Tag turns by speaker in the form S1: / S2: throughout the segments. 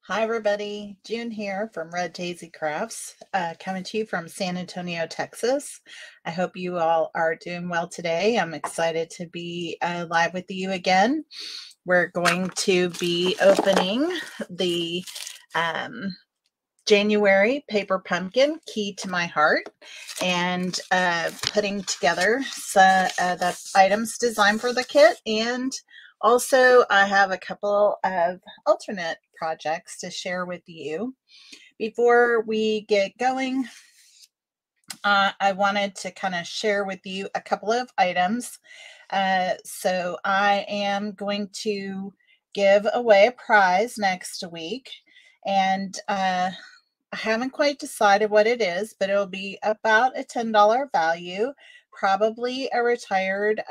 S1: Hi, everybody. June here from Red Daisy Crafts, coming to you from San Antonio, Texas. I hope you all are doing well today. I'm excited to be live with you again. We're going to be opening the January Paper Pumpkin Key to My Heart and putting together the items designed for the kit. And also I have a couple of alternate projects to share with you. Before we get going, I wanted to kind of share with you a couple of items. So I am going to give away a prize next week, and I haven't quite decided what it is, but it'll be about a $10 value, probably a retired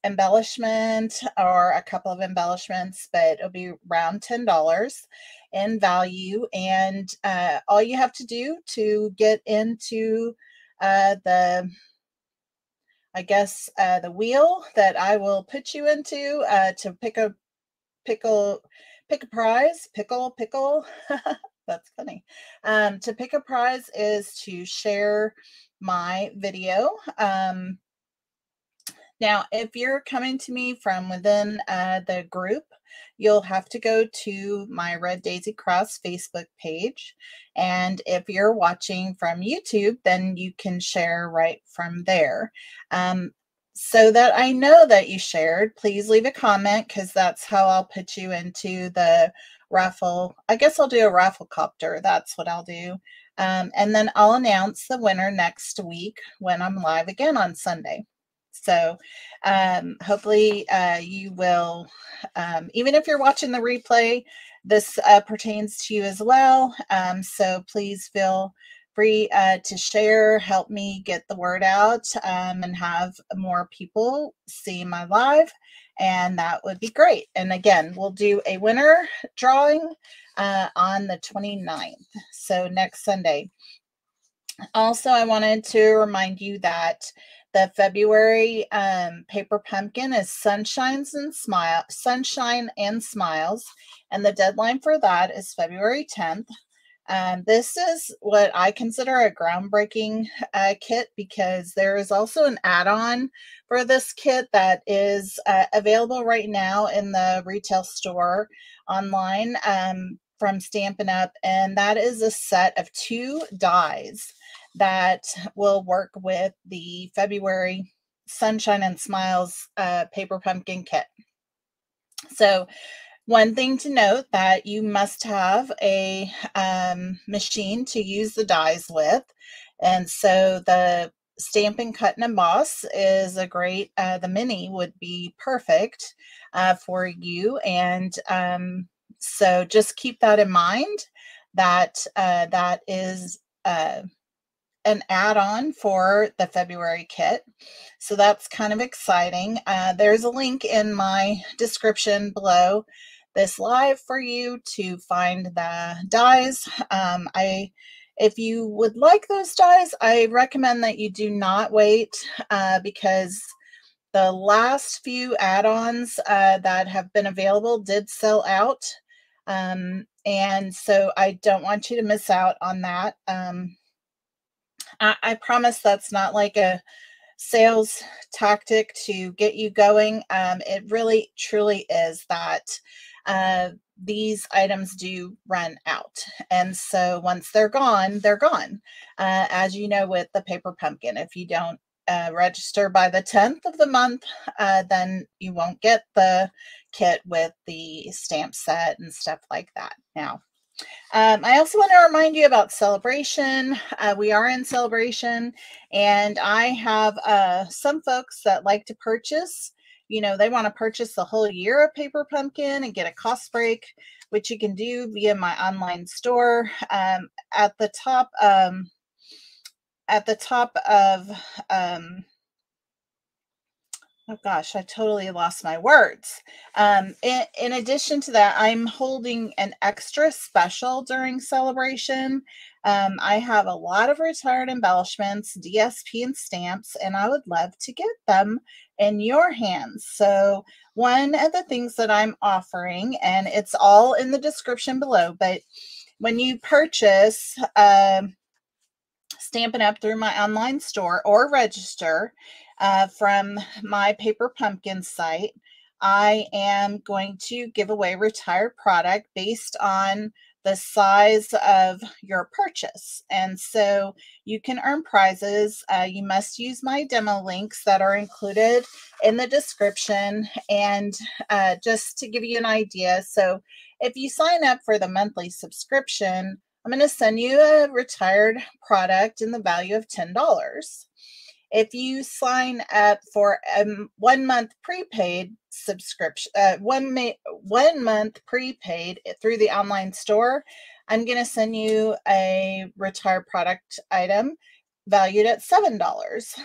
S1: embellishment or a couple of embellishments, but it'll be around $10 in value. And all you have to do to get into the wheel that I will put you into to pick a prize, pickle. That's funny. To pick a prize is to share my video. Now, if you're coming to me from within the group, you'll have to go to my Red Daisy Crafts Facebook page. And if you're watching from YouTube, then you can share right from there. So that I know that you shared, please leave a comment, because that's how I'll put you into the raffle. I guess I'll do a raffle copter. That's what I'll do. And then I'll announce the winner next week when I'm live again on Sunday. So hopefully you will, even if you're watching the replay, this pertains to you as well. So please feel free to share, help me get the word out, and have more people see my live, and that would be great. And again, we'll do a winner drawing on the 29th, so next Sunday. Also, I wanted to remind you that the February Paper Pumpkin is Sunshine and Smiles, and the deadline for that is February 10th. This is what I consider a groundbreaking kit, because there is also an add-on for this kit that is available right now in the retail store online from Stampin' Up, and that is a set of 2 dies that will work with the February Sunshine and Smiles Paper Pumpkin kit. So one thing to note, that you must have a machine to use the dies with. And so the Stampin' Cut and Emboss is a great, the mini would be perfect for you. And so just keep that in mind, that that is an add-on for the February kit. So that's kind of exciting. There's a link in my description below this live for you to find the dies. If you would like those dies, I recommend that you do not wait, because the last few add-ons that have been available did sell out. And so I don't want you to miss out on that. I promise that's not like a sales tactic to get you going. It really, truly is that these items do run out. And so once they're gone, they're gone. As you know, with the Paper Pumpkin, if you don't register by the 10th of the month, then you won't get the kit with the stamp set and stuff like that. Now, I also want to remind you about Celebration. We are in Celebration, and I have some folks that like to purchase. You know, they want to purchase the whole year of Paper Pumpkin and get a cost break, which you can do via my online store. At the top of oh gosh, I totally lost my words. In addition to that, I'm holding an extra special during Celebration. I have a lot of retired embellishments, DSP, and stamps, and I would love to get them in your hands. So one of the things that I'm offering, and it's all in the description below, but when you purchase Stampin' Up! Through my online store or register from my Paper Pumpkin site, I am going to give away retired product based on the size of your purchase. And so you can earn prizes. You must use my demo links that are included in the description. And just to give you an idea, so if you sign up for the monthly subscription, I'm going to send you a retired product in the value of $10. If you sign up for a 1 month prepaid subscription, 1 month prepaid through the online store, I'm going to send you a retired product item valued at $7.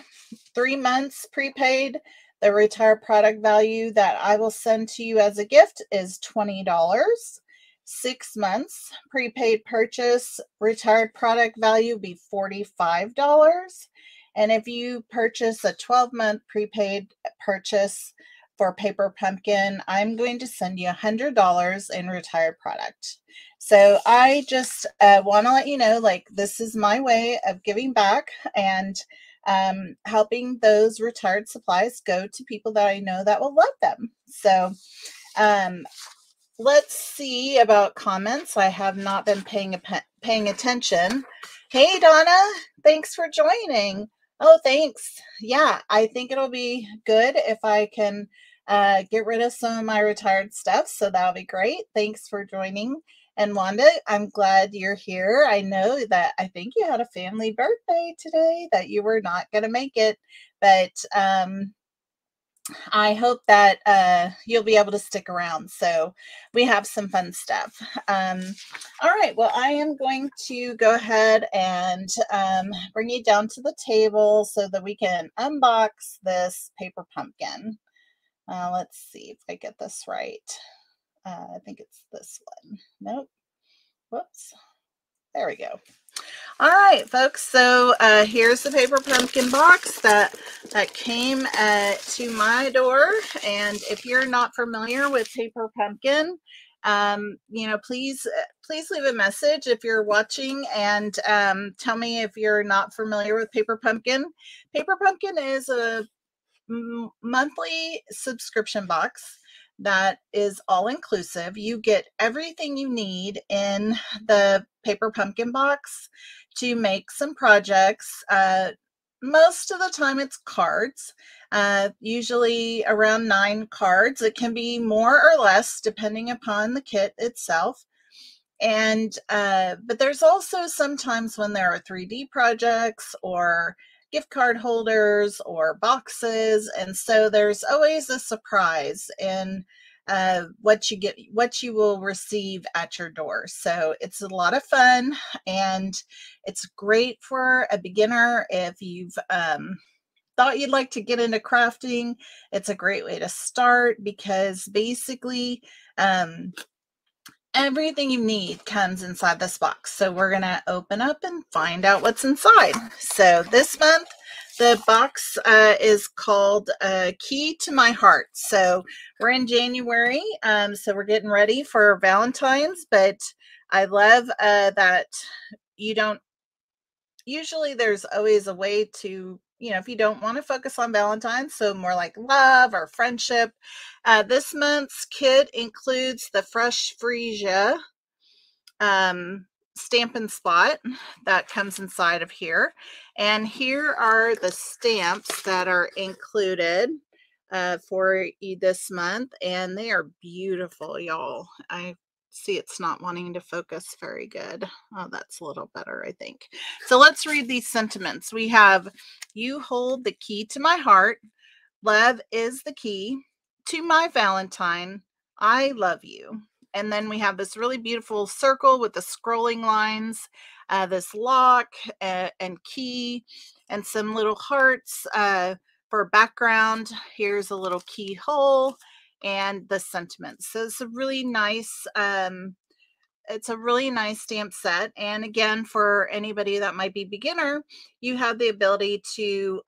S1: 3 months prepaid, the retired product value that I will send to you as a gift is $20. 6 months prepaid purchase, retired product value be $45. And if you purchase a 12-month prepaid purchase for Paper Pumpkin, I'm going to send you $100 in retired product. So I just want to let you know, like, this is my way of giving back and helping those retired supplies go to people that I know that will love them. So let's see about comments. I have not been paying attention. Hey, Donna, thanks for joining. Oh, thanks. Yeah, I think it'll be good if I can get rid of some of my retired stuff. So that'll be great. Thanks for joining. And Wanda, I'm glad you're here. I know that I think you had a family birthday today that you were not going to make it, but I hope that you'll be able to stick around. So we have some fun stuff. All right. Well, I am going to go ahead and bring you down to the table so that we can unbox this Paper Pumpkin. Let's see if I get this right. I think it's this one. Nope. Whoops. There we go. All right, folks, so here's the Paper Pumpkin box that came to my door. And if you're not familiar with Paper Pumpkin, you know, please leave a message if you're watching and tell me if you're not familiar with Paper Pumpkin. Paper Pumpkin is a monthly subscription box that is all inclusive. You get everything you need in the Paper Pumpkin box to make some projects. Most of the time it's cards, usually around 9 cards. It can be more or less depending upon the kit itself. And but there's also sometimes when there are 3D projects or gift card holders or boxes, and so there's always a surprise in what you will receive at your door. So it's a lot of fun, and it's great for a beginner. If you've thought you'd like to get into crafting, it's a great way to start, because basically everything you need comes inside this box. So we're going to open up and find out what's inside. So this month, the box is called Key to My Heart. So we're in January, so we're getting ready for Valentine's, but I love that you don't, usually there's always a way to, you know, if you don't want to focus on Valentine's, so more like love or friendship. This month's kit includes the Fresh Freesia Stampin' Spot that comes inside of here. And here are the stamps that are included for this month, and they are beautiful, y'all. I see it's not wanting to focus very good. Oh, that's a little better, I think. So let's read these sentiments. We have, you hold the key to my heart. Love is the key to my Valentine. I love you. And then we have this really beautiful circle with the scrolling lines, this lock and key, and some little hearts for background. Here's a little keyhole and the sentiments. So it's a really nice stamp set. And again, for anybody that might be beginner, you have the ability to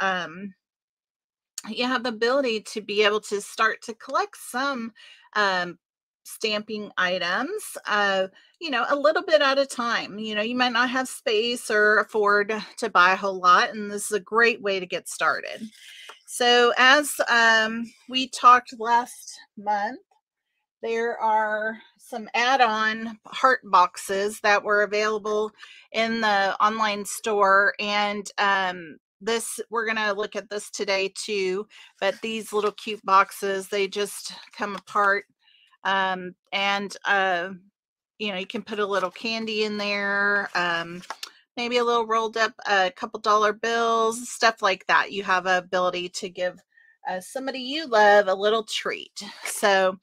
S1: you have the ability to be able to start to collect some um, stamping items, a little bit at a time. You might not have space or afford to buy a whole lot, and this is a great way to get started. So, as we talked last month, there are some add-on heart boxes that were available in the online store, and we're going to look at this today too. But these little cute boxes, they just come apart, and you can put a little candy in there, maybe a little rolled up a couple dollar bills, stuff like that. You have an ability to give somebody you love a little treat. So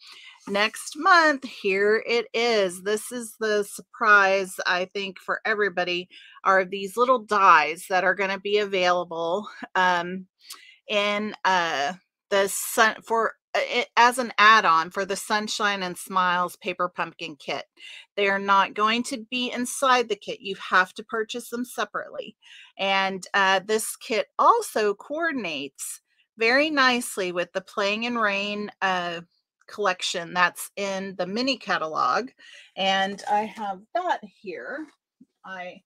S1: next month, here it is. This is the surprise, I think, for everybody, are these little dies that are going to be available in the sun for it as an add-on for the Sunshine and Smiles Paper Pumpkin Kit. They are not going to be inside the kit. You have to purchase them separately. And this kit also coordinates very nicely with the Playing in Rain collection that's in the mini catalog. And I have that here. I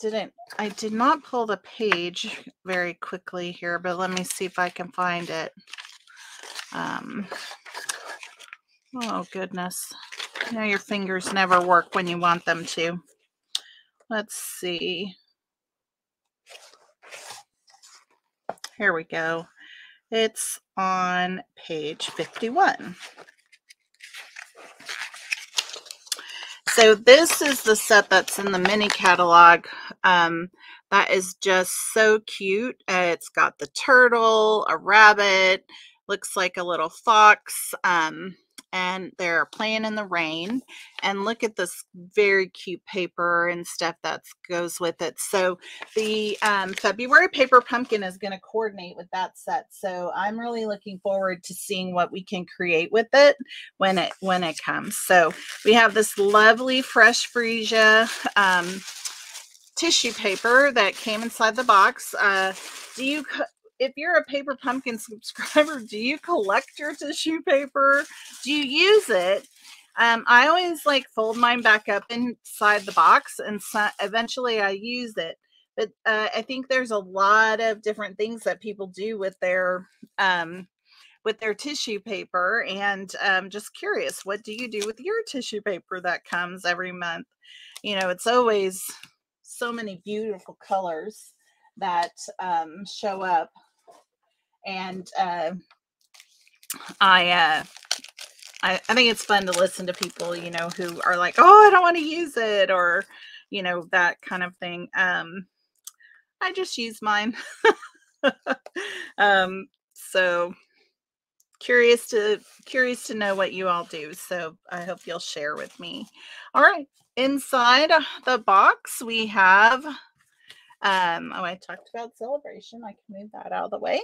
S1: did not pull the page very quickly here, but let me see if I can find it. Oh goodness. Your fingers never work when you want them to. Let's see. Here we go. It's on page 51. So this is the set that's in the mini catalog. That is just so cute. It's got the turtle, a rabbit, looks like a little fox, and they're playing in the rain. And look at this very cute paper and stuff that goes with it. So the February Paper Pumpkin is going to coordinate with that set. So I'm really looking forward to seeing what we can create with it when it comes. So we have this lovely Fresh Freesia tissue paper that came inside the box. If you're a Paper Pumpkin subscriber, do you collect your tissue paper? Do you use it? I always fold mine back up inside the box, and eventually I use it. But I think there's a lot of different things that people do with their tissue paper, and just curious, what do you do with your tissue paper that comes every month? It's always so many beautiful colors that show up, and I think it's fun to listen to people who are like, oh, I don't want to use it, or that kind of thing. I just use mine. So curious to know what you all do. So I hope you'll share with me. All right. Inside the box, we have, I talked about Celebration. I can move that out of the way.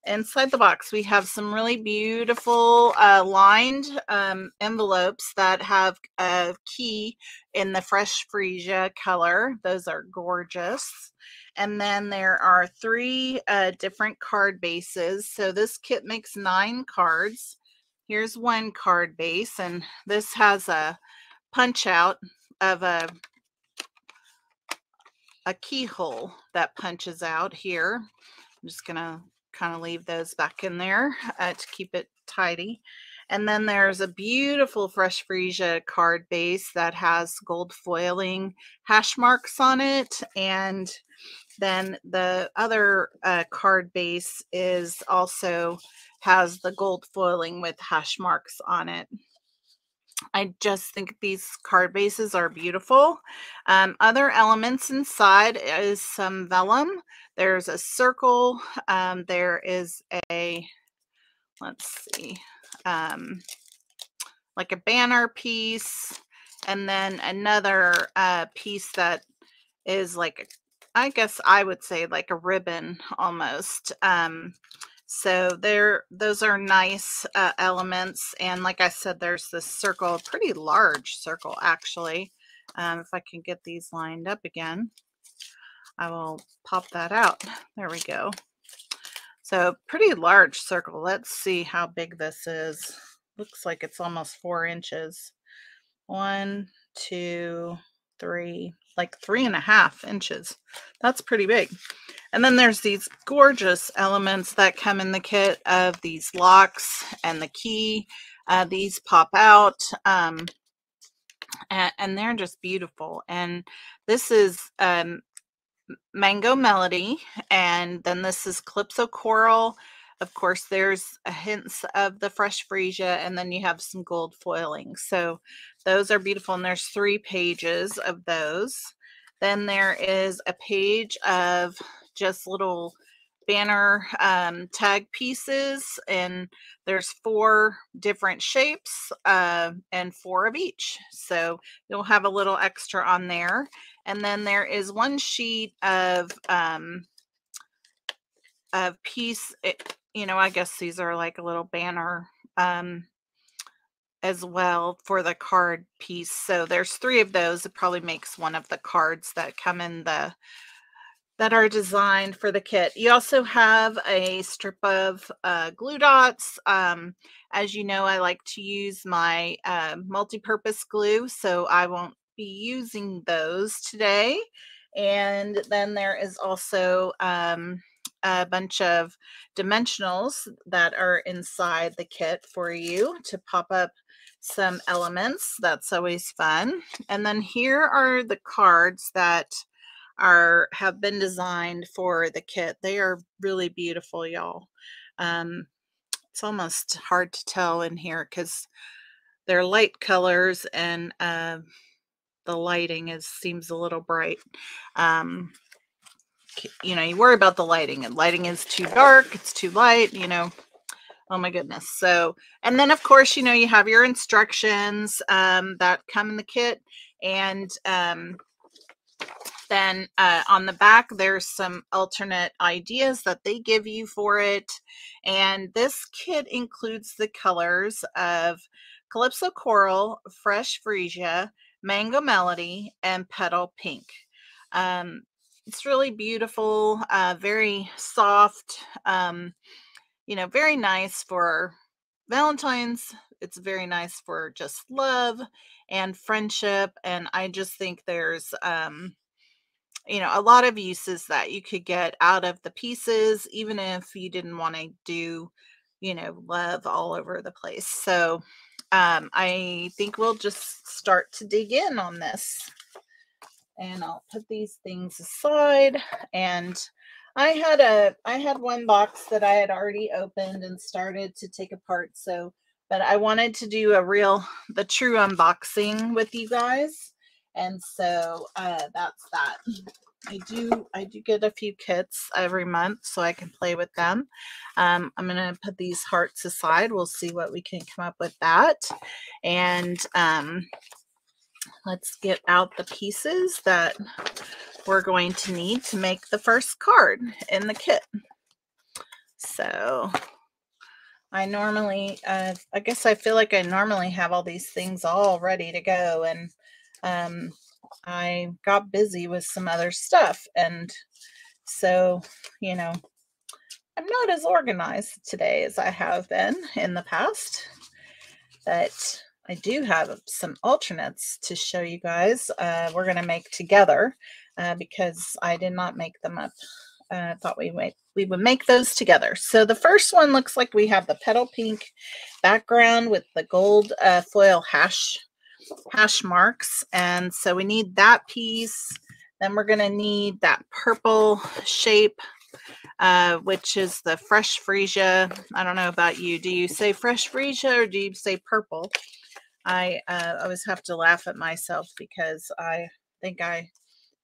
S1: Inside the box, we have some really beautiful lined envelopes that have a key in the Fresh Freesia color. Those are gorgeous. And then there are 3 different card bases. So this kit makes 9 cards. Here's one card base, and this has a punch out of a keyhole that punches out here. I'm just gonna kind of leave those back in there to keep it tidy. And then there's a beautiful Fresh Freesia card base that has gold foiling hash marks on it. And then the other card base also has the gold foiling with hash marks on it. I just think these card bases are beautiful. Other elements inside is some vellum. There's a circle. There is let's see, like a banner piece, and then another piece that is I guess I would say like a ribbon almost. So those are nice elements. And like I said, there's this circle, a pretty large circle actually. If I can get these lined up again, I will pop that out. There we go. So pretty large circle. Let's see how big this is. Looks like it's almost 4 inches. 1, 2, 3, like 3.5 inches. That's pretty big. And then there's these gorgeous elements that come in the kit of these locks and the key. These pop out, and they're just beautiful. And this is Mango Melody, and then this is Calypso Coral. Of course, there's a hints of the fresh freesia, and then you have some gold foiling. So those are beautiful, and there's 3 pages of those. Then there is a page of just little banner tag pieces, and there's 4 different shapes and 4 of each. So you'll have a little extra on there. And then there is 1 sheet of piece, you know, I guess these are like a little banner as well for the card piece. So there's 3 of those. It probably makes one of the cards that come in that are designed for the kit. You also have a strip of glue dots. As you know, I like to use my multi-purpose glue, so I won't be using those today. And then there is also a bunch of dimensionals that are inside the kit for you to pop up some elements. That's always fun. And then here are the cards that have been designed for the kit. They are really beautiful, y'all. It's almost hard to tell in here because they're light colors, and the lighting seems a little bright. You know, you worry about the lighting, and lighting is too dark, it's too light, you know. Oh my goodness. So, and then of course, you know, you have your instructions that come in the kit, and then on the back, there's some alternate ideas that they give you for it. And this kit includes the colors of Calypso Coral, Fresh Freesia, Mango Melody, and Petal Pink. It's really beautiful, very soft, you know, very nice for Valentine's. It's very nice for just love and friendship. And I just think there's, you know, a lot of uses that you could get out of the pieces, even if you didn't want to do, you know, love all over the place. So I think we'll just start to dig in on this. And I'll put these things aside. And I had 1 box that I had already opened and started to take apart. So, but I wanted to do the true unboxing with you guys. And so that's that. I do get a few kits every month so I can play with them. I'm going to put these hearts aside. We'll see what we can come up with that. And let's get out the pieces that we're going to need to make the first card in the kit. So I normally, I guess I feel like I normally have all these things all ready to go, and I got busy with some other stuff, and so, you know, I'm not as organized today as I have been in the past, but I do have some alternates to show you guys. We're going to make together because I did not make them up. I thought we would make those together. So the first one looks like we have the Petal Pink background with the gold foil hash marks. And so we need that piece. Then we're going to need that purple shape, which is the Fresh Freesia. I don't know about you. Do you say Fresh Freesia or do you say purple? I always have to laugh at myself because I think I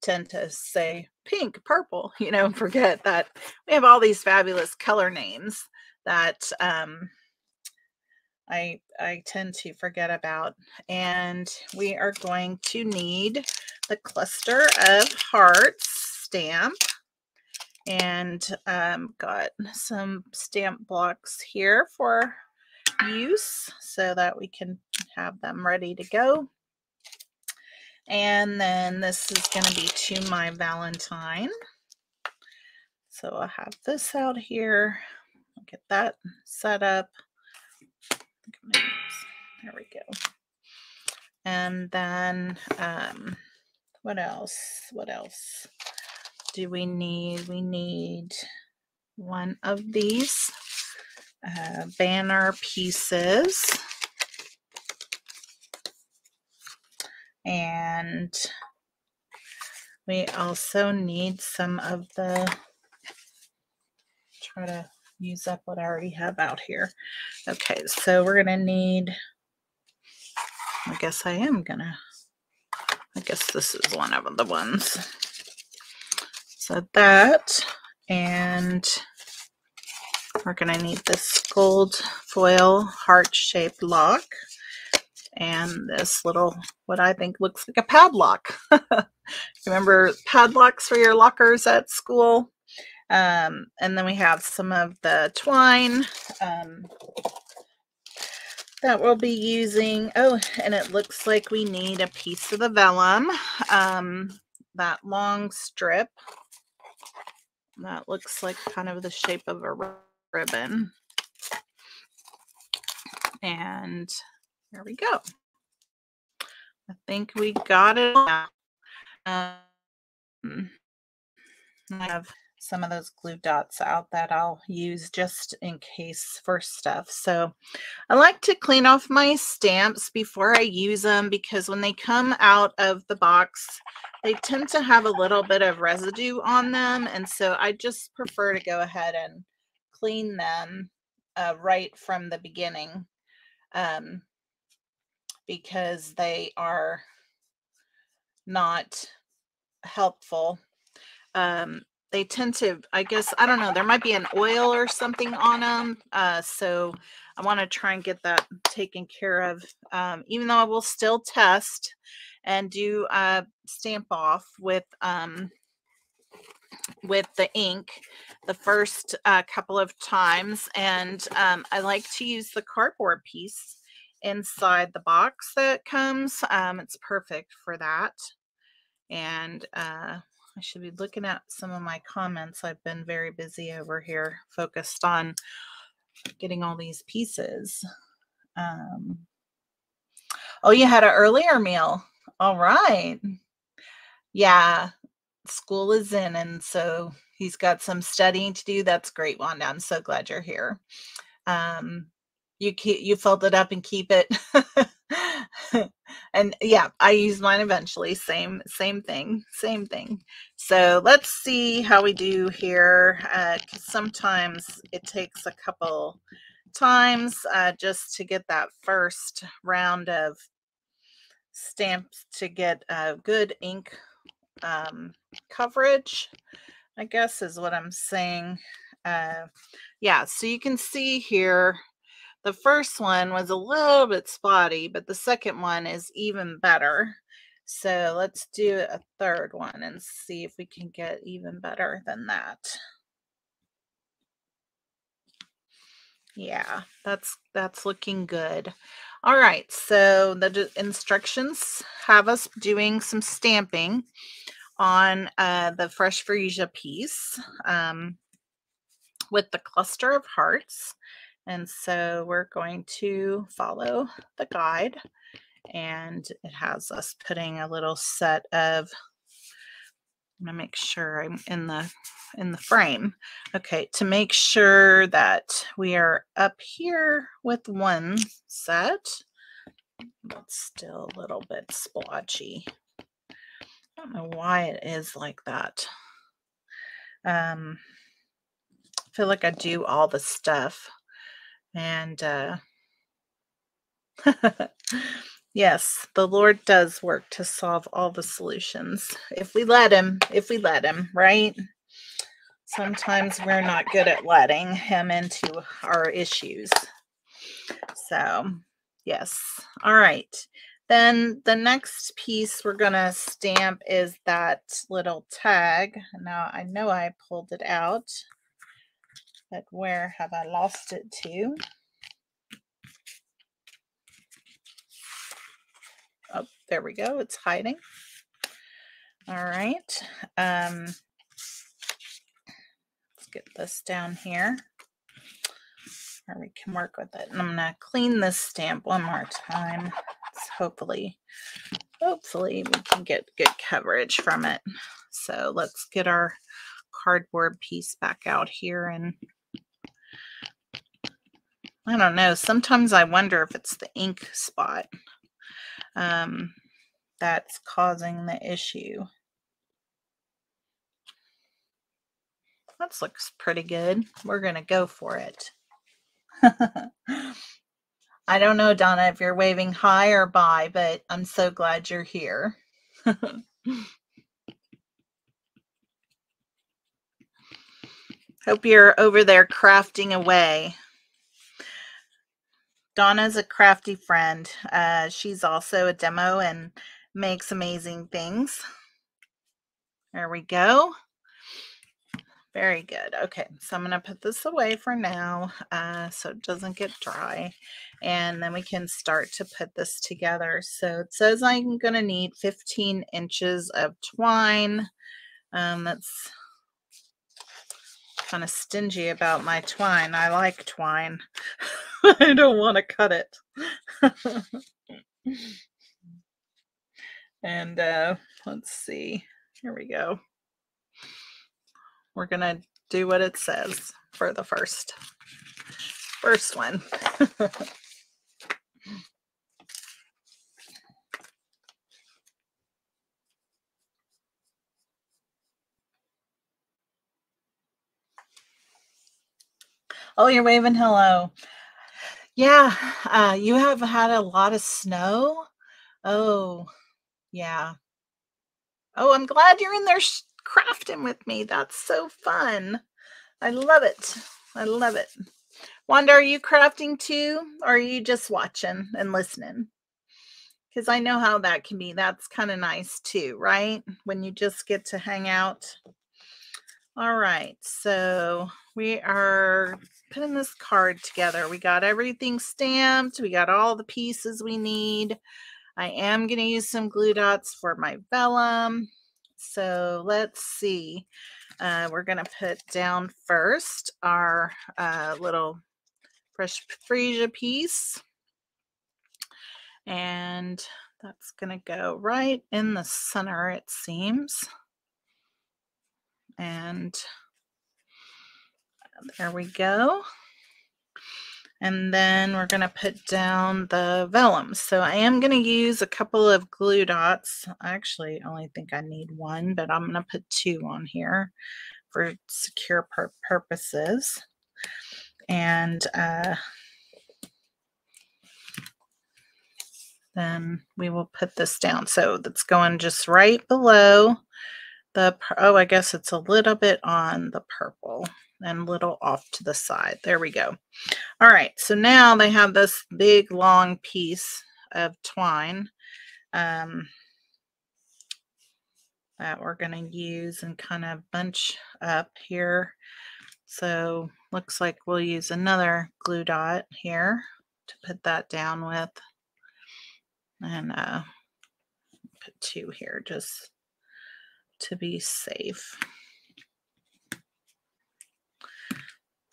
S1: tend to say pink, purple, you know, and forget that we have all these fabulous color names that I tend to forget about. And we are going to need the Cluster of Hearts stamp, and got some stamp blocks here for use so that we can have them ready to go. And then this is going to be To My Valentine. So I have this out here. I'll get that set up. There we go. And then what else? What else do we need? We need one of these banner pieces. And we also need some of the, try to use up what I already have out here. Okay, so we're gonna need, I guess this is one of the ones. So that, and we're gonna need this gold foil heart-shaped lock, and this little, what I think looks like a padlock. Remember padlocks for your lockers at school? And then we have some of the twine that we'll be using. Oh, and it looks like we need a piece of the vellum, that long strip. That looks like kind of the shape of a ribbon. And there we go. I think we got it. I have some of those glue dots out that I'll use just in case for stuff. So I like to clean off my stamps before I use them, because when they come out of the box, they tend to have a little bit of residue on them. And so I just prefer to go ahead and clean them right from the beginning, because they are not helpful. They tend to, I guess, I don't know, there might be an oil or something on them. So I want to try and get that taken care of, even though I will still test and do stamp off with the ink the first couple of times. And I like to use the cardboard piece inside the box that comes. It's perfect for that. And I should be looking at some of my comments. I've been very busy over here, focused on getting all these pieces. Oh, you had an earlier meal. All right. Yeah, school is in, and so he's got some studying to do. That's great, Wanda. I'm so glad you're here. You fold it up and keep it. And yeah, I use mine eventually. Same thing. So let's see how we do here. 'Cause sometimes it takes a couple times just to get that first round of stamps to get a good ink coverage, I guess is what I'm saying. Yeah, so you can see here, the first one was a little bit spotty, but the second one is even better. So let's do a third one and see if we can get even better than that. Yeah, that's looking good. All right, so the instructions have us doing some stamping on the Fresh Freesia piece with the cluster of hearts. And so we're going to follow the guide, and it has us putting a little set of, I'm gonna make sure I'm in the frame. Okay, to make sure that we are up here with one set. It's still a little bit splotchy. I don't know why it is like that. I feel like I do all the stuff, and yes, the Lord does work to solve all the solutions if we let him, right? Sometimes we're not good at letting him into our issues. So yes. All right, then the next piece we're gonna stamp is that little tag. Now I know I pulled it out, but where have I lost it to? Oh, there we go. It's hiding. All right. get this down here where we can work with it. And I'm going to clean this stamp one more time. So hopefully we can get good coverage from it. So let's get our cardboard piece back out here. And I don't know, sometimes I wonder if it's the ink spot that's causing the issue. That looks pretty good. We're going to go for it. I don't know, Donna, if you're waving hi or bye, but I'm so glad you're here. Hope you're over there crafting away. Donna's a crafty friend. She's also a demo and makes amazing things. There we go. Very good. Okay, so I'm going to put this away for now so it doesn't get dry. And then we can start to put this together. So it says I'm going to need 15 inches of twine. That's kind of stingy about my twine. I like twine. I don't want to cut it. And let's see. Here we go. We're going to do what it says for the first one. Oh, you're waving hello. Yeah, you have had a lot of snow. Oh, yeah. Oh, I'm glad you're in there crafting with me. That's so fun. I love it. I love it. Wanda, are you crafting too? Or are you just watching and listening? Because I know how that can be. That's kind of nice too, right? When you just get to hang out. All right, so we are putting this card together. We got everything stamped. We got all the pieces we need. I am going to use some glue dots for my vellum. So let's see. We're going to put down first our little fresh freesia piece. And that's going to go right in the center, it seems. And there we go. And then we're going to put down the vellum. So I am going to use a couple of glue dots. I actually only think I need one, but I'm going to put 2 on here for secure purposes. And then we will put this down. So that's going just right below the, oh, I guess it's a little bit on the purple and a little off to the side. There we go. All right, so now they have this big long piece of twine that we're going to use and kind of bunch up here. So looks like we'll use another glue dot here to put that down with, and put 2 here just to be safe.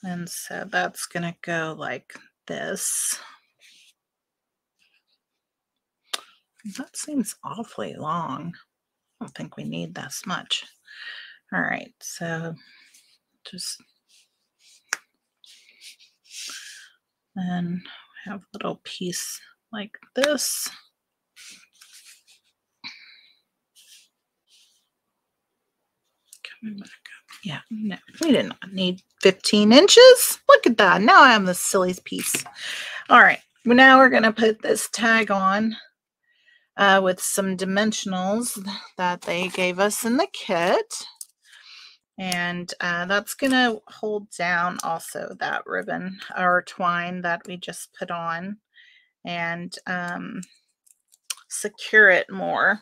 S1: And so that's going to go like this. That seems awfully long. I don't think we need this much. All right, so just, then we have a little piece like this. Coming back up. Yeah, no, we did not need 15 inches. Look at that. Now I have the silliest piece. All right, well, now we're going to put this tag on with some dimensionals that they gave us in the kit. And that's going to hold down also that ribbon or twine that we just put on, and secure it more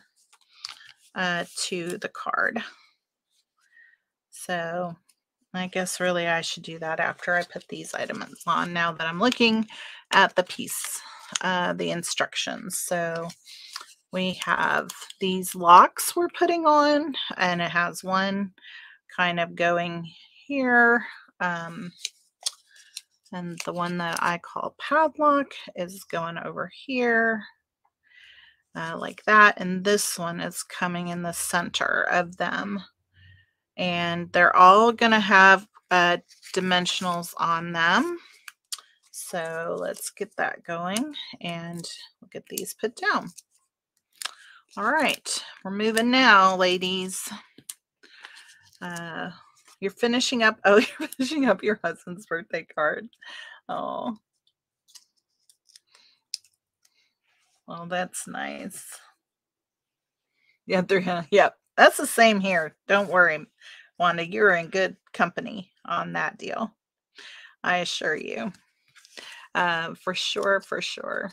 S1: to the card. So I guess really I should do that after I put these items on, now that I'm looking at the piece, the instructions. So we have these locks we're putting on, and it has one kind of going here. And the one that I call padlock is going over here like that. And this one is coming in the center of them. And they're all going to have dimensionals on them. So let's get that going and we'll get these put down. All right, we're moving now, ladies. You're finishing up. Oh, you're finishing up your husband's birthday card. Oh, well, that's nice. Yeah, yep, that's the same here. Don't worry, Wanda. You're in good company on that deal. I assure you. For sure, for sure.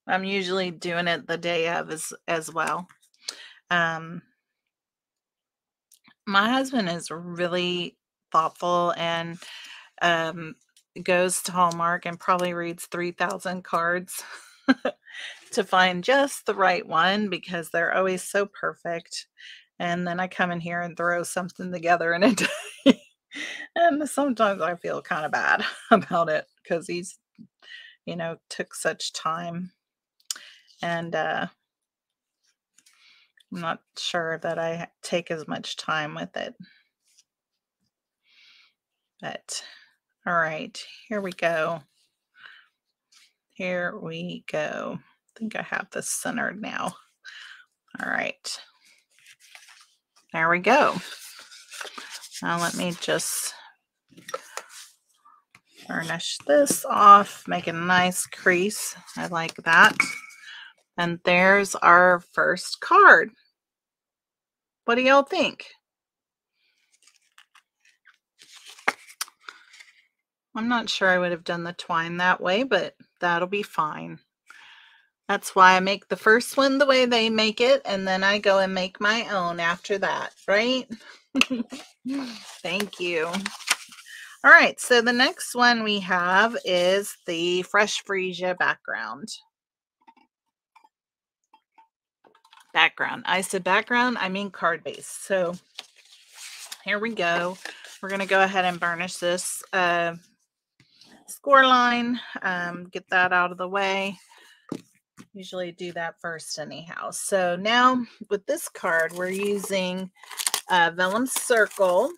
S1: I'm usually doing it the day of as well. My husband is really thoughtful and goes to Hallmark and probably reads 3,000 cards to find just the right one because they're always so perfect. And then I come in here and throw something together in a day. And sometimes I feel kind of bad about it because he's, took such time. And I'm not sure that I take as much time with it. But all right, here we go. Here we go. I think I have this centered now. All right. There we go. Now let me just burnish this off, make a nice crease. I like that. And there's our first card. What do y'all think? I'm not sure I would have done the twine that way, but that'll be fine. That's why I make the first one the way they make it, and then I go and make my own after that, right? Thank you. All right, so the next one we have is the Fresh Freesia background. I said background, I mean card base. So here we go. We're going to go ahead and burnish this score line, get that out of the way. Usually do that first anyhow. So now with this card, we're using Vellum Circle.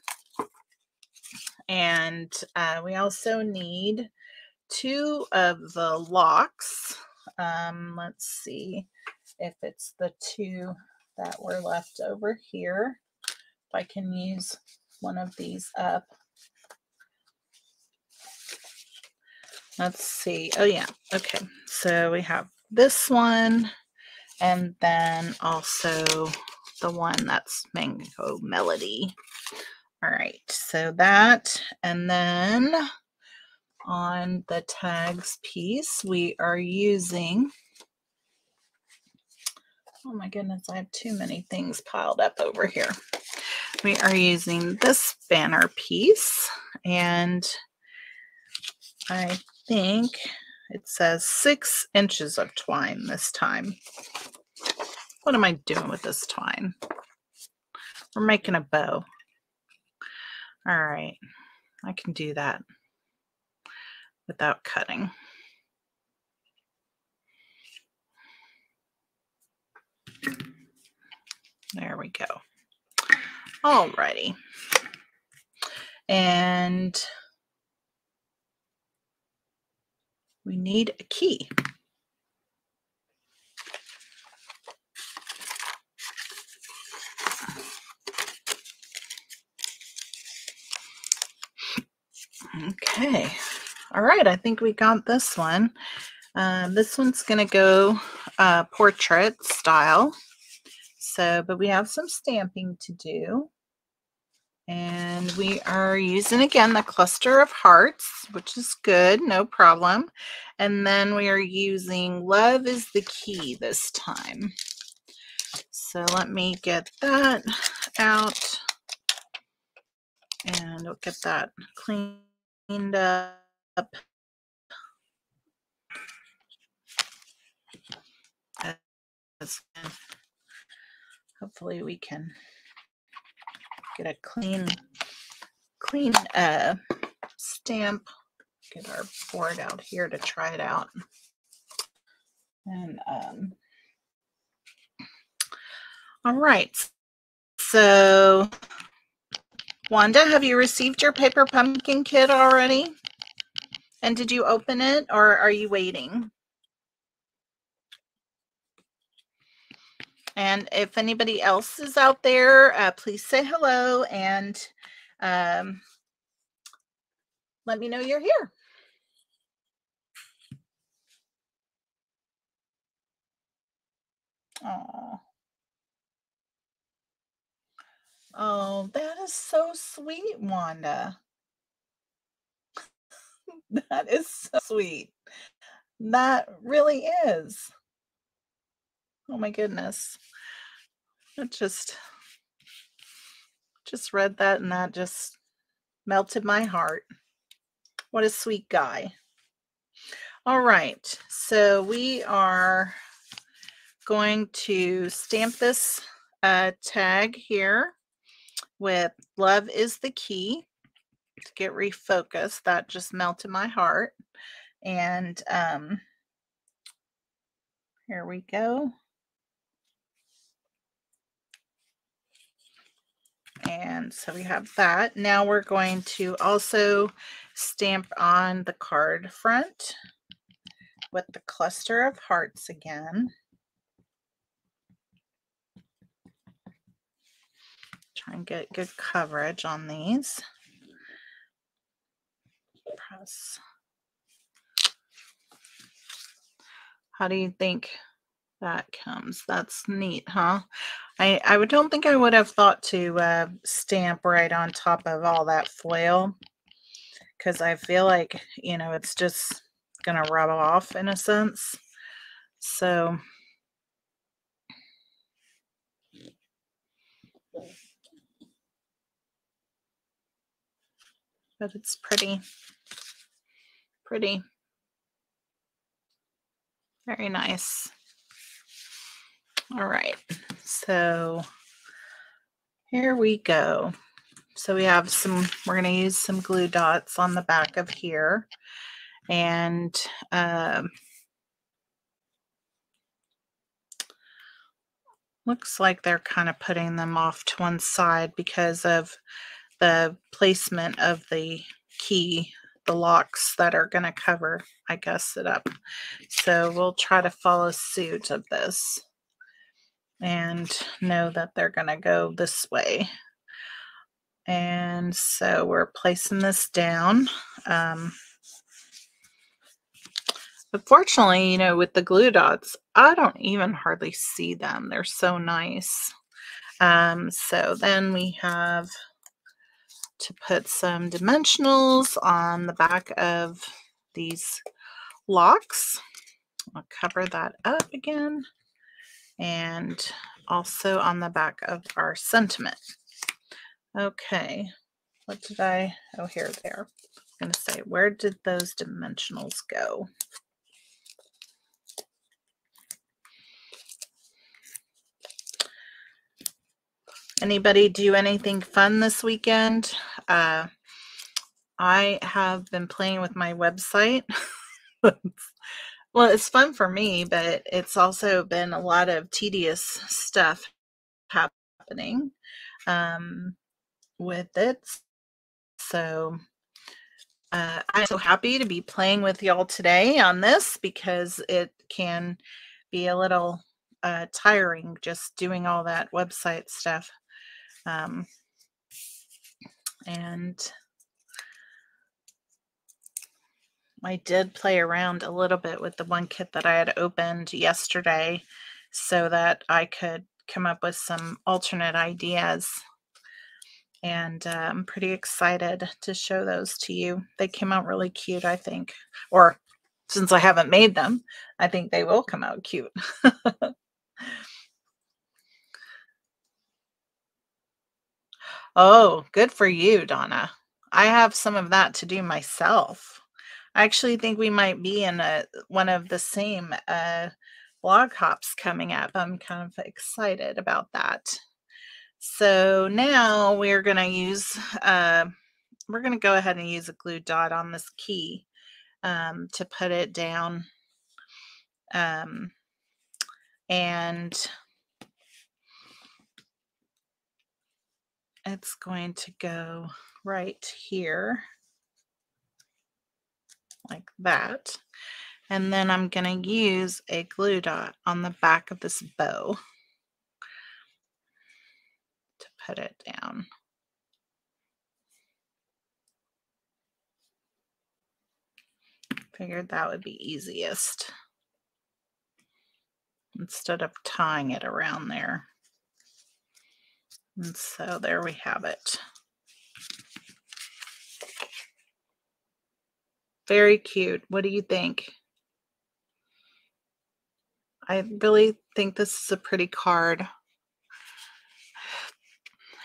S1: And we also need 2 of the locks. Let's see if it's the 2 that were left over here. If I can use one of these up. Let's see. Oh, yeah. Okay. So we have this one and then also the one that's Mango Melody. All right. So that, and then on the tags piece, we are using, oh my goodness, I have too many things piled up over here. We are using this banner piece, and I think it says 6 inches of twine this time. What am I doing with this twine? We're making a bow. All right, I can do that without cutting. There we go. Alrighty. And we need a key. Okay. All right. I think we got this one. This one's going to go portrait style. So, but we have some stamping to do. And we are using, again, the cluster of hearts, which is good, no problem. And then we are using Love is the Key this time. So let me get that out. And we'll get that cleaned up. Hopefully we can get a clean clean stamp. Get our board out here to try it out. And all right. So Wanda, have you received your paper pumpkin kit already? And did you open it, or are you waiting? And if anybody else is out there, please say hello and let me know you're here. Oh, oh, that is so sweet, Wanda. That is so sweet. That really is. Oh my goodness. It just read that and that just melted my heart. What a sweet guy. All right, so we are going to stamp this tag here with "Love is the key" to get refocused. That just melted my heart. And here we go. And so we have that. Now we're going to also stamp on the card front with the cluster of hearts again. Try and get good coverage on these. Press. How do you think that comes? That's neat, huh? I don't think I would have thought to stamp right on top of all that foil, because I feel like, you know, it's just gonna rub off in a sense. So but it's pretty. Very nice. All right, so here we go. So we have some, we're going to use some glue dots on the back of here, and looks like they're kind of putting them off to one side because of the placement of the key, the locks that are going to cover, I guess, it up. So we'll try to follow suit of this and know that they're going to go this way. And so we're placing this down. But fortunately, you know, with the glue dots, I don't even hardly see them. They're so nice. So then we have to put some dimensionals on the back of these locks. I'll cover that up again. And also on the back of our sentiment. Okay, what did I, oh, here, there. I'm going to say, where did those dimensionals go? Anybody do anything fun this weekend? I have been playing with my website. Well, it's fun for me, but it's also been a lot of tedious stuff happening with it. So I'm so happy to be playing with y'all today on this, because it can be a little tiring just doing all that website stuff. And I did play around a little bit with the one kit that I had opened yesterday so that I could come up with some alternate ideas. And I'm pretty excited to show those to you. They came out really cute, I think. Or since I haven't made them, I think they will come out cute. Oh, good for you, Donna. I have some of that to do myself. I actually think we might be in one of the same blog hops coming up. I'm kind of excited about that. So now we're going to use we're going to go ahead and use a glue dot on this key to put it down. And it's going to go right here like that. And then I'm going to use a glue dot on the back of this bow to put it down. Figured that would be easiest instead of tying it around there. And so there we have it. Very cute. What do you think? I really think this is a pretty card.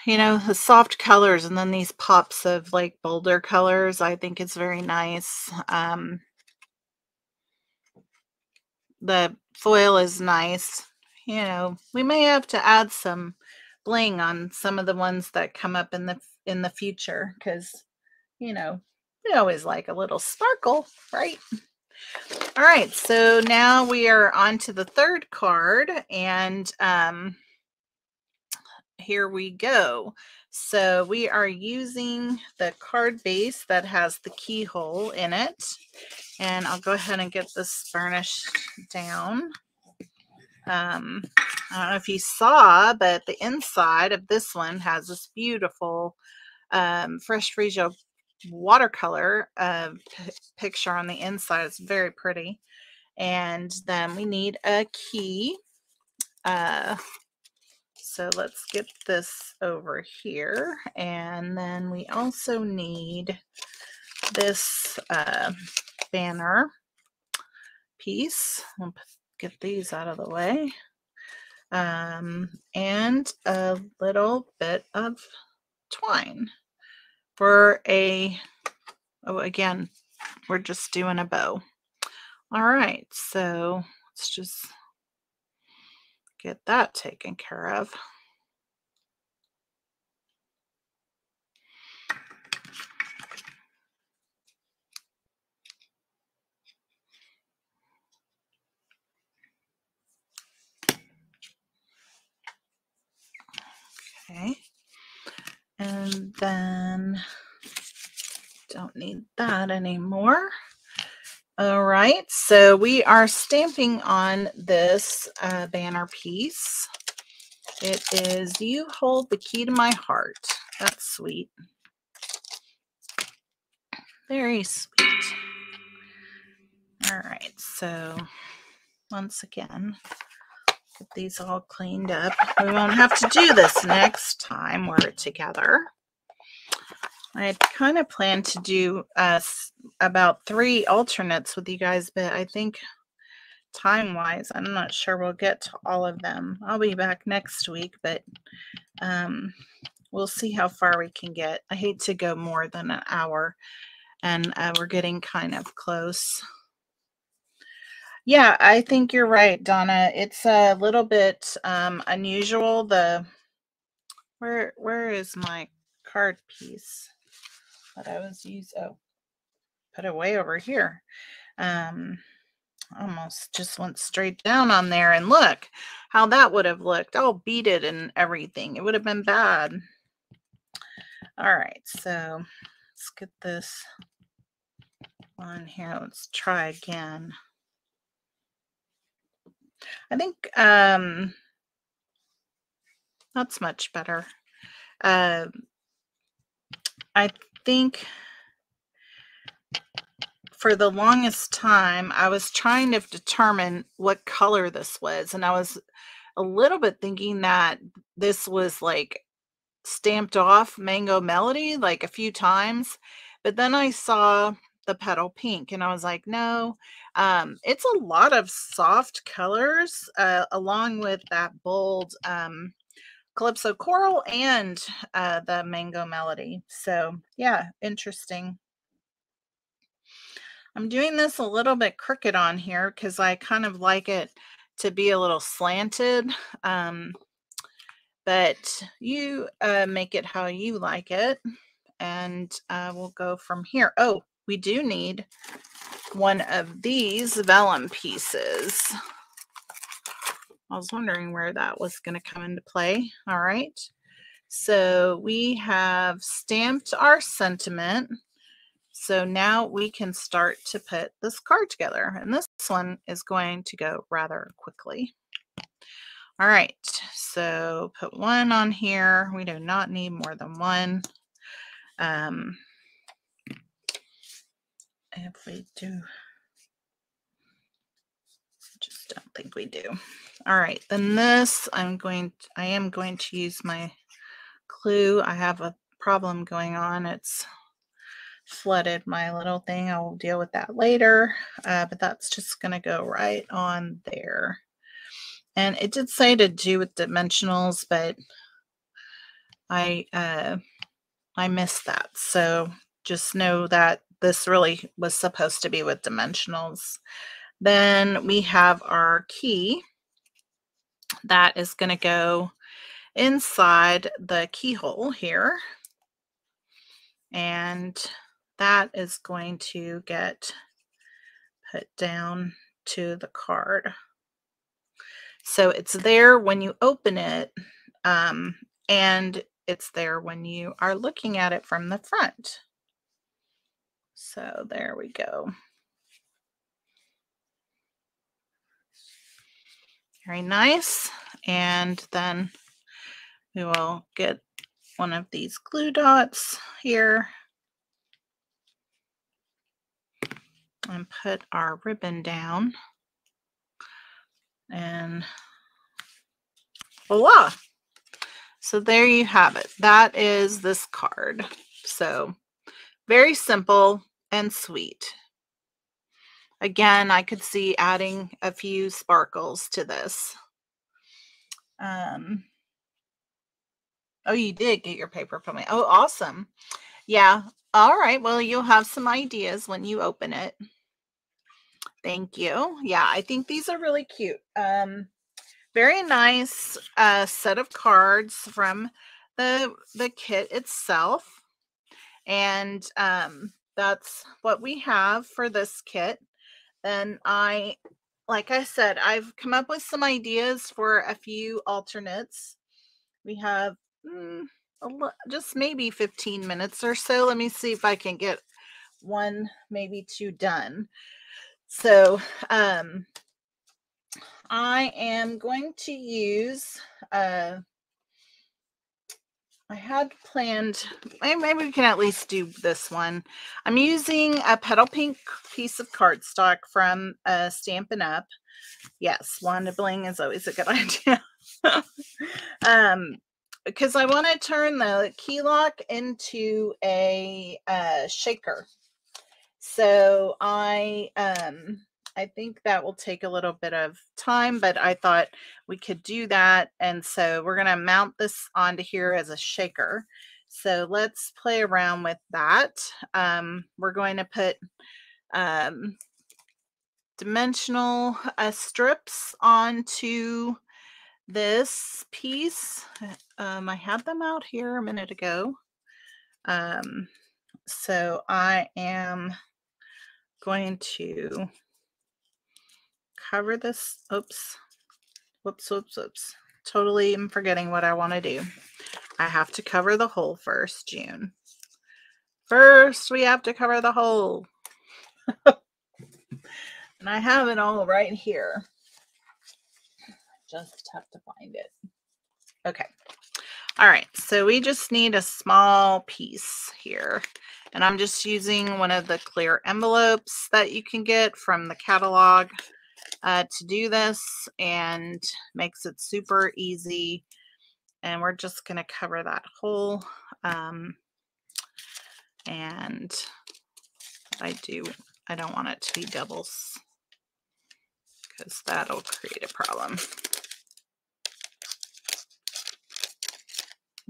S1: You know, the soft colors and then these pops of like bolder colors, I think it's very nice. The foil is nice. You know, we may have to add some bling on some of the ones that come up in the future, because, you know, we always like a little sparkle, right? All right, so now we are on to the third card, and here we go. So we are using the card base that has the keyhole in it, and I'll go ahead and get this burnished down. I don't know if you saw, but the inside of this one has this beautiful Fresh Freesia watercolor picture on the inside. It's very pretty. And then we need a key. So let's get this over here. And then we also need this banner piece. I'll get these out of the way. And a little bit of twine for a, oh, again, we're just doing a bow. All right, so let's just get that taken care of. Okay, and then don't need that anymore. All right, so we are stamping on this banner piece. It is "You Hold the Key to My Heart." That's sweet. Very sweet. All right, so once again, get these all cleaned up. We won't have to do this next time we're together. I had kind of planned to do about 3 alternates with you guys, but I think time-wise, I'm not sure we'll get to all of them. I'll be back next week, but we'll see how far we can get. I hate to go more than an hour, and we're getting kind of close. Yeah, I think you're right, Donna. It's a little bit unusual. Where is my card piece that I was using? Oh, put it way over here. Almost just went straight down on there, and look how that would have looked, all beaded and everything. It would have been bad. All right, so let's get this on here. Let's try again. I think that's much better. I think for the longest time, I was trying to determine what color this was, and I was a little bit thinking that this was like stamped off Mango Melody like a few times, but then I saw the petal pink and I was like, no, it's a lot of soft colors along with that bold Calypso Coral and the Mango Melody. So yeah, interesting. I'm doing this a little bit crooked on here because I kind of like it to be a little slanted. But you make it how you like it. and we'll go from here. Oh, we do need one of these vellum pieces. I was wondering where that was going to come into play. All right. So we have stamped our sentiment. So now we can start to put this card together. And this one is going to go rather quickly. All right. So put one on here. We do not need more than one. If we do, just don't think we do. All right, then this I am going to use my clue. I have a problem going on. It's flooded my little thing. I will deal with that later, but that's just going to go right on there. And it did say to do with dimensionals, but I missed that. So just know that this really was supposed to be with dimensionals. Then we have our key that is going to go inside the keyhole here. And that is going to get put down to the card. So it's there when you open it, and it's there when you are looking at it from the front. So there we go. Very nice. And then we will get one of these glue dots here and put our ribbon down. And voila. So there you have it. That is this card. So very simple and sweet. Again, I could see adding a few sparkles to this. Oh, you did get your paper from me. Oh, awesome. Yeah. All right. Well, you'll have some ideas when you open it. Thank you. Yeah, I think these are really cute. Very nice set of cards from the kit itself. And that's what we have for this kit. Then like I said, I've come up with some ideas for a few alternates. We have just maybe 15 minutes or so. Let me see if I can get one, maybe two done. So I am going to use, I had planned, maybe we can at least do this one. I'm using a Petal Pink piece of cardstock from Stampin' Up. Yes, Wanda Bling is always a good idea. Because I want to turn the key lock into a shaker. So I think that will take a little bit of time, but I thought we could do that. And so we're going to mount this onto here as a shaker. So let's play around with that. We're going to put dimensional strips onto this piece. I had them out here a minute ago. So I am going to cover this. Oops. Whoops. Totally am forgetting what I want to do. I have to cover the hole first, June. First, we have to cover the hole. And I have it all right here. Just have to find it. Okay. All right. So we just need a small piece here. And I'm just using one of the clear envelopes that you can get from the catalog to do this, and makes it super easy. And we're just going to cover that hole. And I don't want it to be doubles, because that'll create a problem.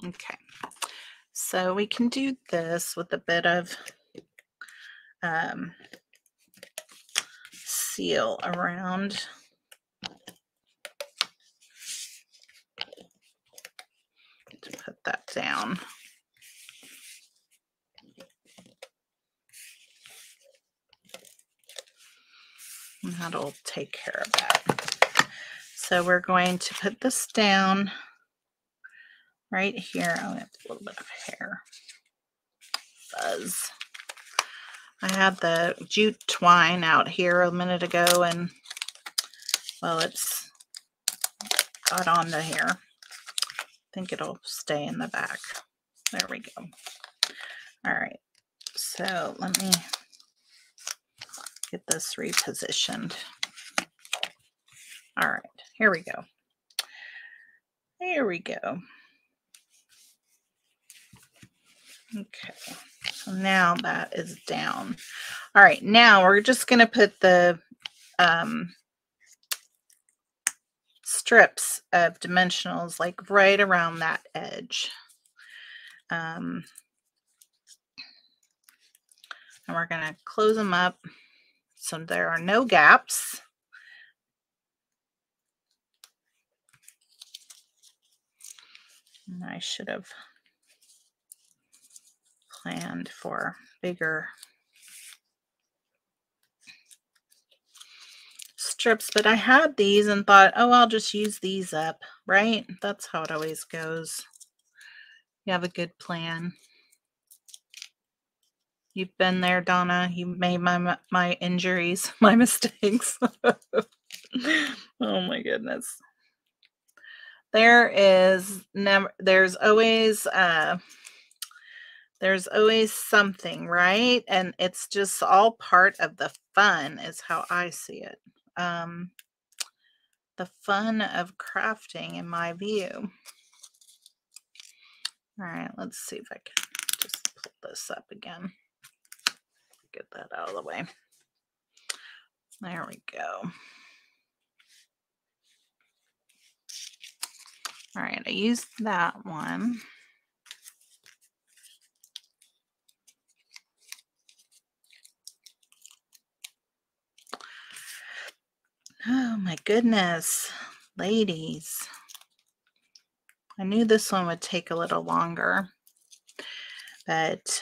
S1: Okay, so we can do this with a bit of seal around. To put that down. that'll take care of that. So we're going to put this down right here. Oh, I have a little bit of hair fuzz. I had the jute twine out here a minute ago, and well, it's got on the hair. I think it'll stay in the back. There we go. All right, so let me get this repositioned. All right, here we go. Here we go. Okay, so now that is down. All right, now we're just going to put the strips of dimensionals like right around that edge. And we're going to close them up so there are no gaps. And I should have planned for bigger strips, but I had these and thought, oh, I'll just use these up, right? That's how it always goes. You have a good plan. You've been there, Donna. You made my injuries, my mistakes. Oh my goodness. There's always something, right? And it's just all part of the fun is how I see it. The fun of crafting in my view. All right, let's see if I can just pull this up again. Get that out of the way. There we go. All right, I used that one. Oh my goodness, ladies. I knew this one would take a little longer, but,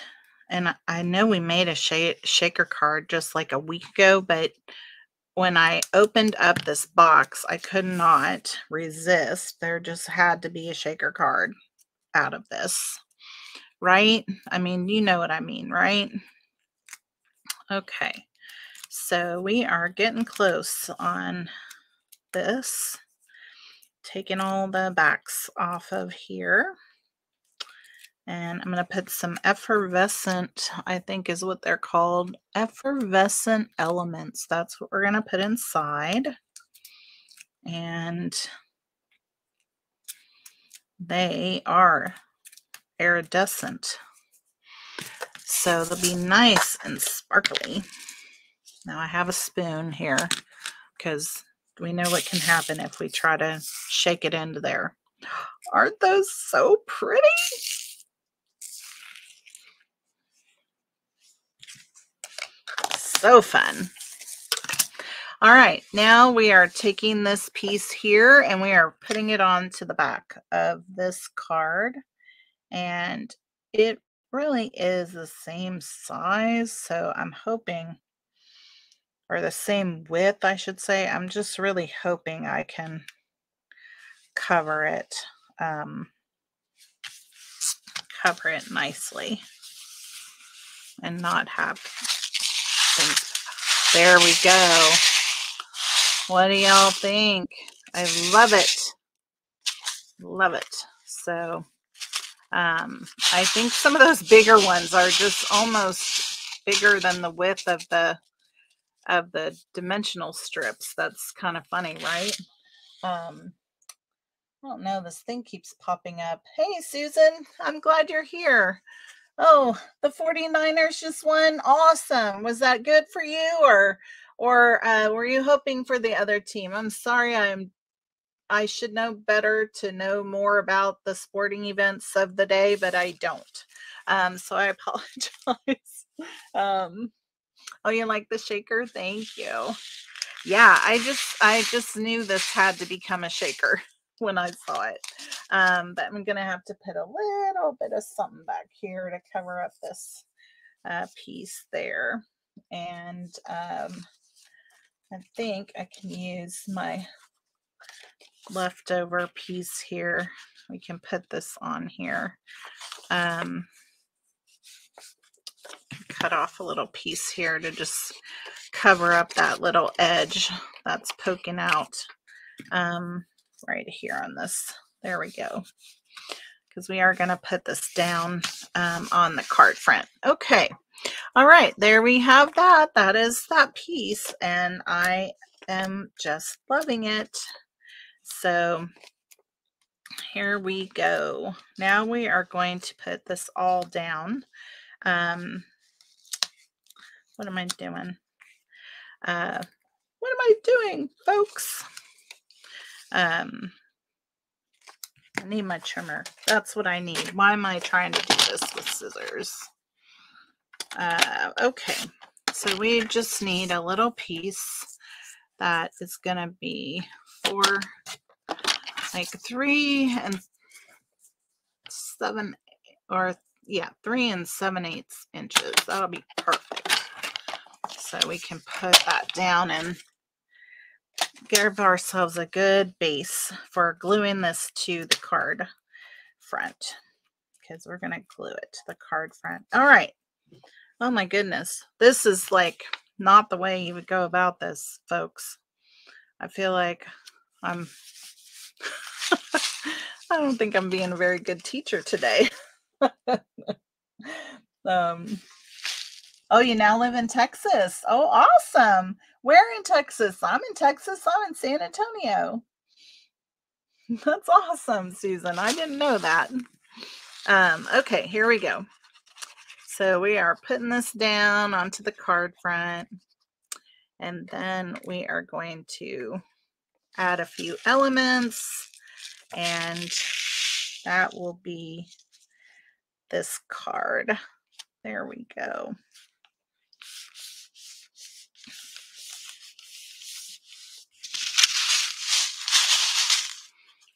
S1: and I know we made a shaker card just like a week ago, but when I opened up this box, I could not resist. There just had to be a shaker card out of this, right? I mean, you know what I mean, right? Okay, so we are getting close on this. Taking all the backs off of here. And I'm going to put some effervescent, I think is what they're called, effervescent elements. That's what we're going to put inside. And they are iridescent. So they'll be nice and sparkly. Now I have a spoon here because we know what can happen if we try to shake it into there. Aren't those so pretty? So fun. All right, now we are taking this piece here and we are putting it onto the back of this card. And it really is the same size. So I'm hoping, or the same width, I should say. I'm just really hoping I can cover it nicely and not have things. There we go. What do y'all think? I love it. Love it. So I think some of those bigger ones are just almost bigger than the width of the dimensional strips. That's kind of funny, right? I don't know. This thing keeps popping up. Hey, Susan, I'm glad you're here. Oh, the 49ers just won. Awesome. Was that good for you, or were you hoping for the other team? I'm sorry. I should know better to know more about the sporting events of the day, but I don't. So I apologize. Oh, you like the shaker? Thank you. Yeah, I just knew this had to become a shaker when I saw it. But I'm gonna have to put a little bit of something back here to cover up this piece there. And I think I can use my leftover piece here. We can put this on here. Cut off a little piece here to just cover up that little edge that's poking out right here on this. There we go. Because we are going to put this down on the card front. Okay. All right. There we have that. That is that piece. And I am just loving it. So here we go. Now we are going to put this all down. What am I doing? What am I doing, folks? I need my trimmer. That's what I need. Why am I trying to do this with scissors? Okay, so we just need a little piece that is going to be for like 3 7 inches. That'll be perfect. So we can put that down and give ourselves a good base for gluing this to the card front, because we're going to glue it to the card front. All right. Oh my goodness. This is like not the way you would go about this, folks. I feel like I don't think I'm being a very good teacher today. Oh, you now live in Texas. Oh, awesome. Where in Texas? I'm in Texas. I'm in San Antonio. That's awesome, Susan. I didn't know that. Okay, here we go. So we are putting this down onto the card front, and then we are going to add a few elements, and that will be this card. There we go.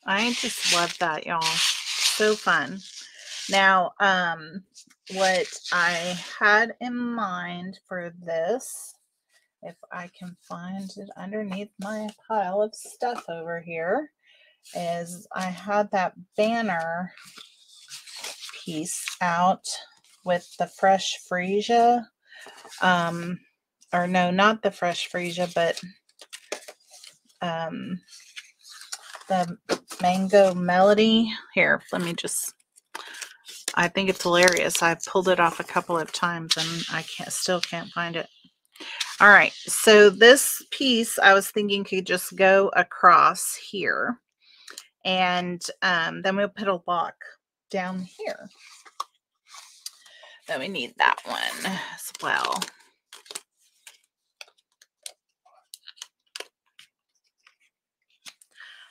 S1: I just love that, y'all. So fun. Now, what I had in mind for this, if I can find it underneath my pile of stuff over here, is I had that banner piece out with the fresh freesia. Or no, not the fresh freesia, but the mango melody. Here, let me just, I think it's hilarious. I've pulled it off a couple of times and I still can't find it. All right, so this piece I was thinking could just go across here, and then we'll put a lock down here. Then we need that one as well.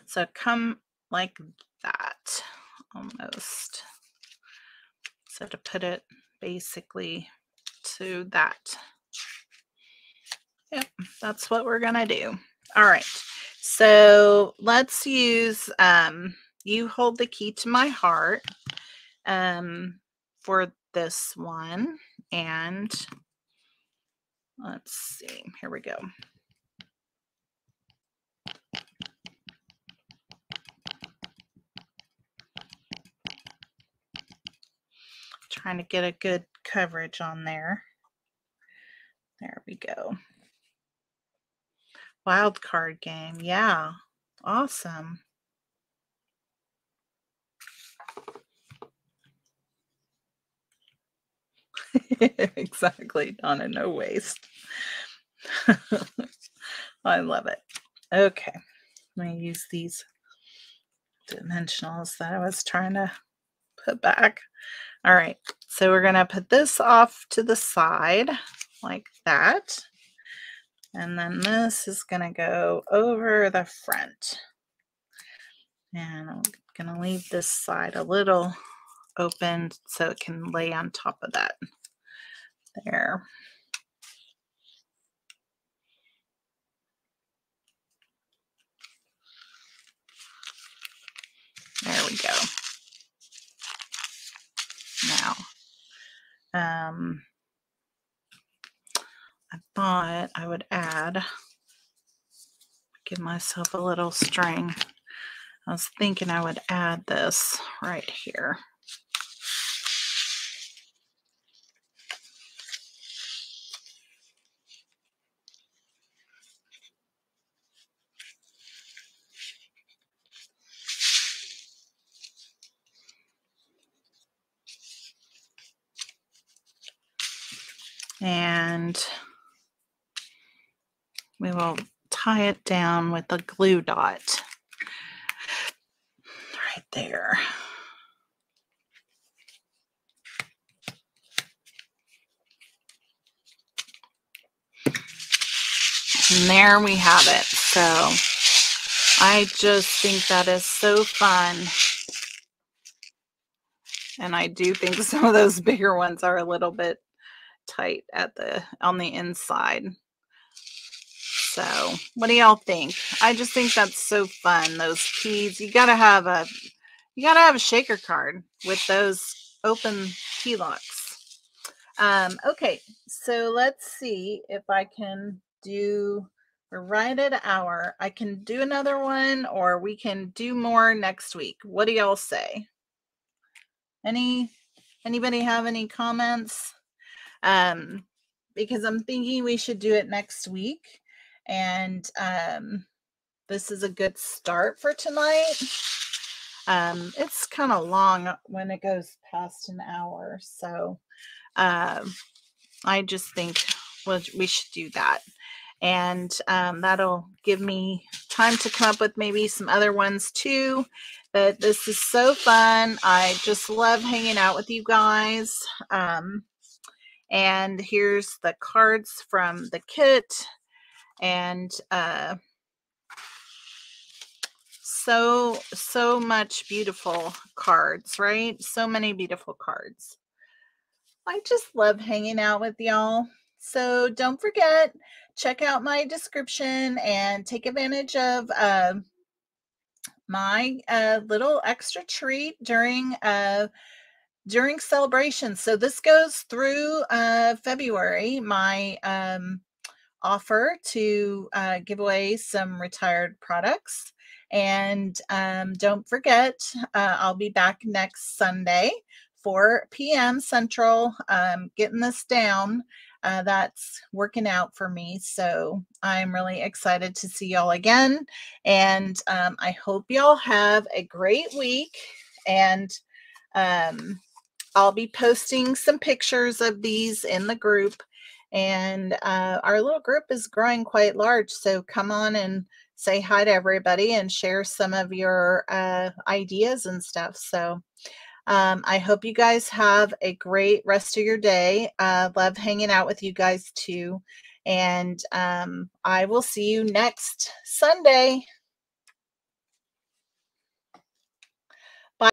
S1: So come like that, almost. So to put it basically to that. Yep, that's what we're gonna do. All right, so let's use, you hold the key to my heart for this one, and let's see, here we go. Trying to get a good coverage on there. There we go. Wild card game. Yeah. Awesome. Exactly. Donna, no waste. I love it. Okay. Let me use these dimensionals that I was trying to put back. All right. So we're going to put this off to the side like that. And then this is going to go over the front. And I'm going to leave this side a little open so it can lay on top of that. There. There we go. Now, I thought I would add Give myself a little string. I was thinking I would add this right here. And we will tie it down with a glue dot right there. And there we have it. So I just think that is so fun. And I do think some of those bigger ones are a little bit tight on the inside. So what do y'all think? I just think that's so fun. Those keys, you gotta have a shaker card with those open key locks. Okay, so let's see if I can do, we're right at an hour. I can do another one, or we can do more next week. What do y'all say? Anybody have any comments? Because I'm thinking we should do it next week. And this is a good start for tonight. It's kind of long when it goes past an hour. So I just think we should do that. And that'll give me time to come up with maybe some other ones too. But this is so fun. I just love hanging out with you guys. And here's the cards from the kit. And so much beautiful cards, right? So many beautiful cards. I just love hanging out with y'all. So don't forget, check out my description and take advantage of my little extra treat during celebration. So this goes through February, my offer to give away some retired products. And don't forget, I'll be back next Sunday, 4 p.m. Central, getting this down. That's working out for me. So I'm really excited to see y'all again. And I hope y'all have a great week. And I'll be posting some pictures of these in the group. And our little group is growing quite large. So come on and say hi to everybody and share some of your ideas and stuff. So I hope you guys have a great rest of your day. Love hanging out with you guys too. And I will see you next Sunday.